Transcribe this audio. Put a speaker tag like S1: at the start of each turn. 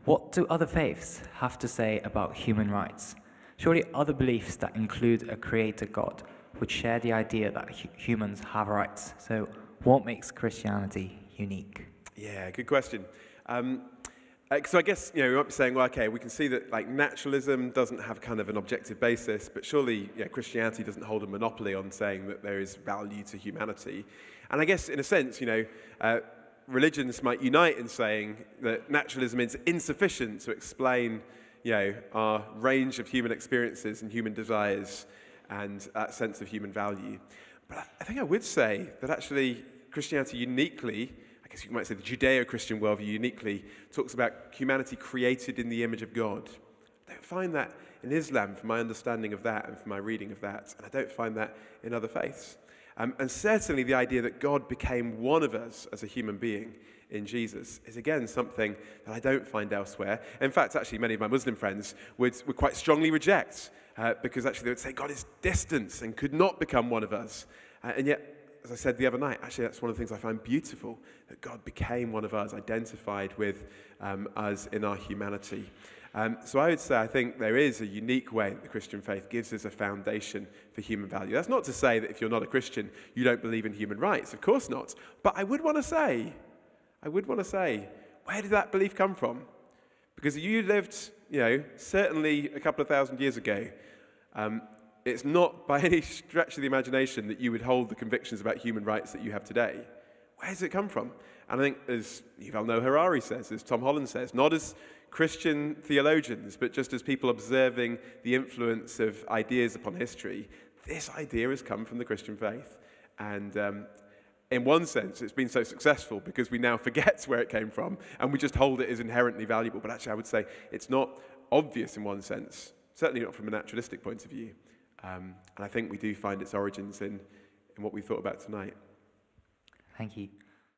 S1: What do other faiths have to say about human rights? Surely other beliefs that include a creator God would share the idea that humans have rights. So, what makes Christianity unique?
S2: Yeah, good question. So I guess, we might be saying, well, okay, we can see that like naturalism doesn't have kind of an objective basis, but surely Christianity doesn't hold a monopoly on saying that there is value to humanity. And I guess in a sense, religions might unite in saying that naturalism is insufficient to explain, our range of human experiences and human desires and that sense of human value. But I think I would say that actually Christianity uniquely, I guess you might say the Judeo-Christian worldview uniquely, talks about humanity created in the image of God. I don't find that in Islam, from my understanding of that and from my reading of that, and I don't find that in other faiths. And certainly the idea that God became one of us as a human being in Jesus is again something that I don't find elsewhere. In fact, actually many of my Muslim friends would quite strongly reject, because actually they would say God is distant and could not become one of us. And yet, as I said the other night, actually that's one of the things I find beautiful, that God became one of us, identified with us in our humanity. So I would say I think there is a unique way that the Christian faith gives us a foundation for human value. That's not to say that if you're not a Christian, you don't believe in human rights. Of course not. But I would want to say, where did that belief come from? Because you lived, certainly a couple of thousand years ago. It's not by any stretch of the imagination that you would hold the convictions about human rights that you have today. Where does it come from? And I think, as Yuval Noah Harari says, as Tom Holland says, not as Christian theologians, but just as people observing the influence of ideas upon history, this idea has come from the Christian faith. And in one sense, it's been so successful because we now forget where it came from and we just hold it as inherently valuable. But actually, I would say it's not obvious in one sense, certainly not from a naturalistic point of view. And I think we do find its origins in what we thought about tonight.
S1: Thank you.